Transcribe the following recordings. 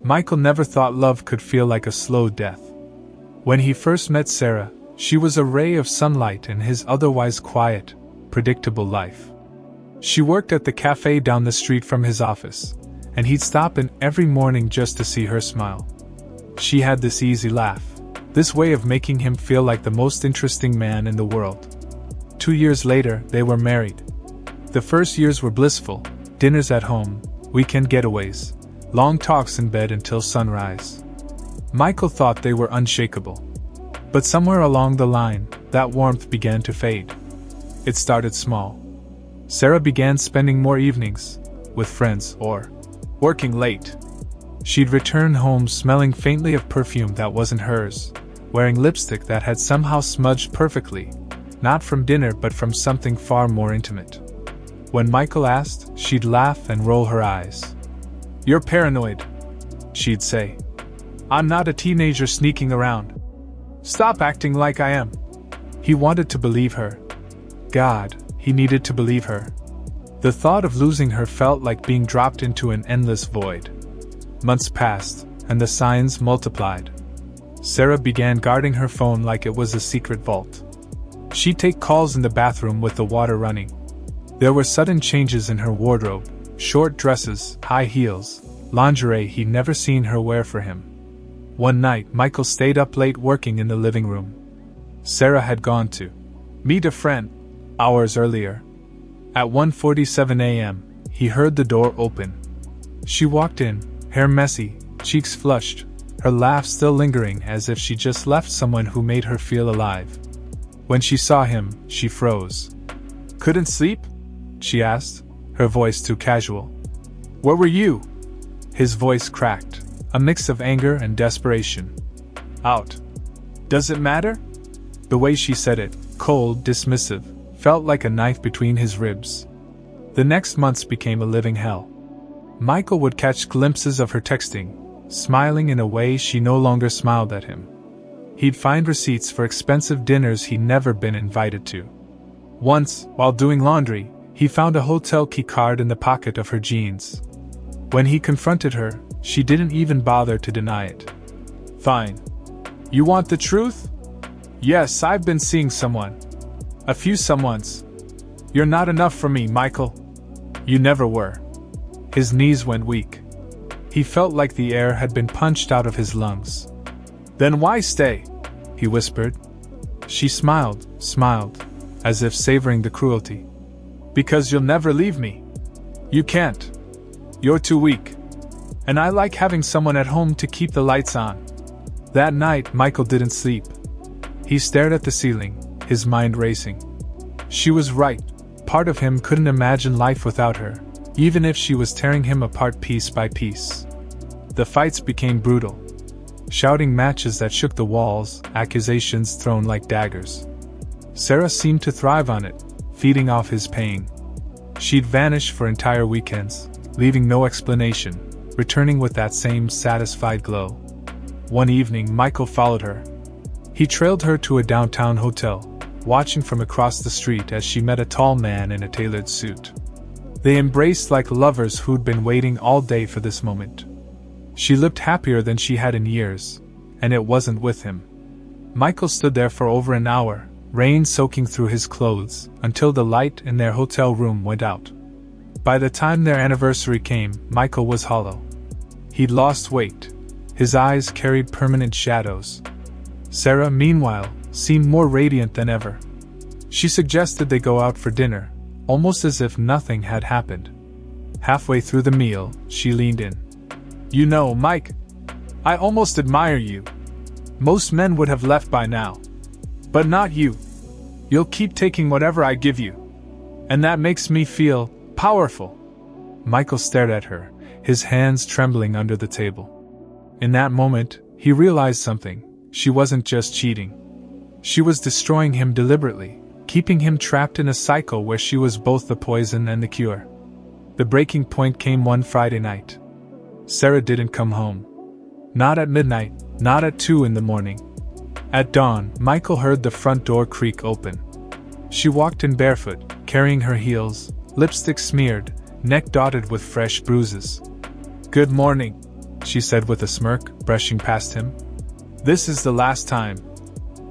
Michael never thought love could feel like a slow death. When he first met Sarah, she was a ray of sunlight in his otherwise quiet, predictable life. She worked at the cafe down the street from his office, and he'd stop in every morning just to see her smile. She had this easy laugh, this way of making him feel like the most interesting man in the world. 2 years later, they were married. The first years were blissful: dinners at home, weekend getaways, long talks in bed until sunrise. Michael thought they were unshakable. But somewhere along the line, that warmth began to fade. It started small. Sarah began spending more evenings with friends or working late. She'd return home smelling faintly of perfume that wasn't hers, wearing lipstick that had somehow smudged perfectly, not from dinner but from something far more intimate. When Michael asked, she'd laugh and roll her eyes. "You're paranoid," she'd say. "I'm not a teenager sneaking around. Stop acting like I am." He wanted to believe her. God, he needed to believe her. The thought of losing her felt like being dropped into an endless void. Months passed, and the signs multiplied. Sarah began guarding her phone like it was a secret vault. She'd take calls in the bathroom with the water running. There were sudden changes in her wardrobe: short dresses, high heels, lingerie he'd never seen her wear for him. One night, Michael stayed up late working in the living room. Sarah had gone to meet a friend hours earlier. At 1:47 a.m., he heard the door open. She walked in, hair messy, cheeks flushed, her laugh still lingering as if she just left someone who made her feel alive. When she saw him, she froze. "Couldn't sleep?" she asked, her voice too casual. "Where were you?" His voice cracked, a mix of anger and desperation. "Out." "Does it matter?" The way she said it, cold, dismissive, felt like a knife between his ribs. The next months became a living hell. Michael would catch glimpses of her texting, smiling in a way she no longer smiled at him. He'd find receipts for expensive dinners he'd never been invited to. Once, while doing laundry, he found a hotel key card in the pocket of her jeans. When he confronted her, she didn't even bother to deny it. "Fine. You want the truth?" "Yes, I've been seeing someone. A few someones. You're not enough for me, Michael. You never were." His knees went weak. He felt like the air had been punched out of his lungs. "Then why stay?" he whispered. She smiled, as if savoring the cruelty. "Because you'll never leave me. You can't. You're too weak. And I like having someone at home to keep the lights on." That night, Michael didn't sleep. He stared at the ceiling, his mind racing. She was right. Part of him couldn't imagine life without her, even if she was tearing him apart piece by piece. The fights became brutal. Shouting matches that shook the walls, accusations thrown like daggers. Sarah seemed to thrive on it, feeding off his pain. She'd vanish for entire weekends, leaving no explanation, returning with that same satisfied glow. One evening, Michael followed her. He trailed her to a downtown hotel, watching from across the street as she met a tall man in a tailored suit. They embraced like lovers who'd been waiting all day for this moment. She looked happier than she had in years, and it wasn't with him. Michael stood there for over an hour, rain soaking through his clothes, until the light in their hotel room went out. By the time their anniversary came, Michael was hollow. He'd lost weight. His eyes carried permanent shadows. Sarah, meanwhile, seemed more radiant than ever. She suggested they go out for dinner, almost as if nothing had happened. Halfway through the meal, she leaned in. "You know, Mike, I almost admire you. Most men would have left by now. But not you. You'll keep taking whatever I give you. And that makes me feel powerful." Michael stared at her, his hands trembling under the table. In that moment, he realized something. She wasn't just cheating. She was destroying him deliberately, keeping him trapped in a cycle where she was both the poison and the cure. The breaking point came one Friday night. Sarah didn't come home. Not at midnight, not at 2 in the morning. At dawn, Michael heard the front door creak open. She walked in barefoot, carrying her heels, lipstick smeared, neck dotted with fresh bruises. "Good morning," she said with a smirk, brushing past him. This is the last time,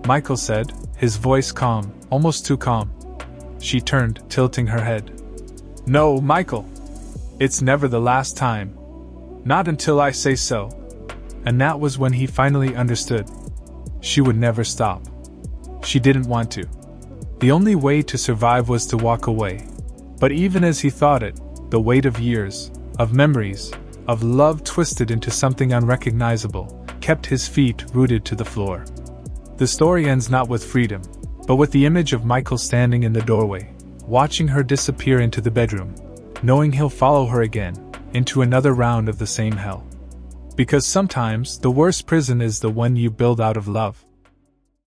Michael said, his voice calm, almost too calm. She turned, tilting her head. No, Michael. It's never the last time. Not until I say so. And that was when he finally understood. She would never stop. She didn't want to. The only way to survive was to walk away. But even as he thought it, the weight of years, of memories, of love twisted into something unrecognizable, kept his feet rooted to the floor. The story ends not with freedom, but with the image of Michael standing in the doorway, watching her disappear into the bedroom, knowing he'll follow her again, into another round of the same hell. Because sometimes the worst prison is the one you build out of love.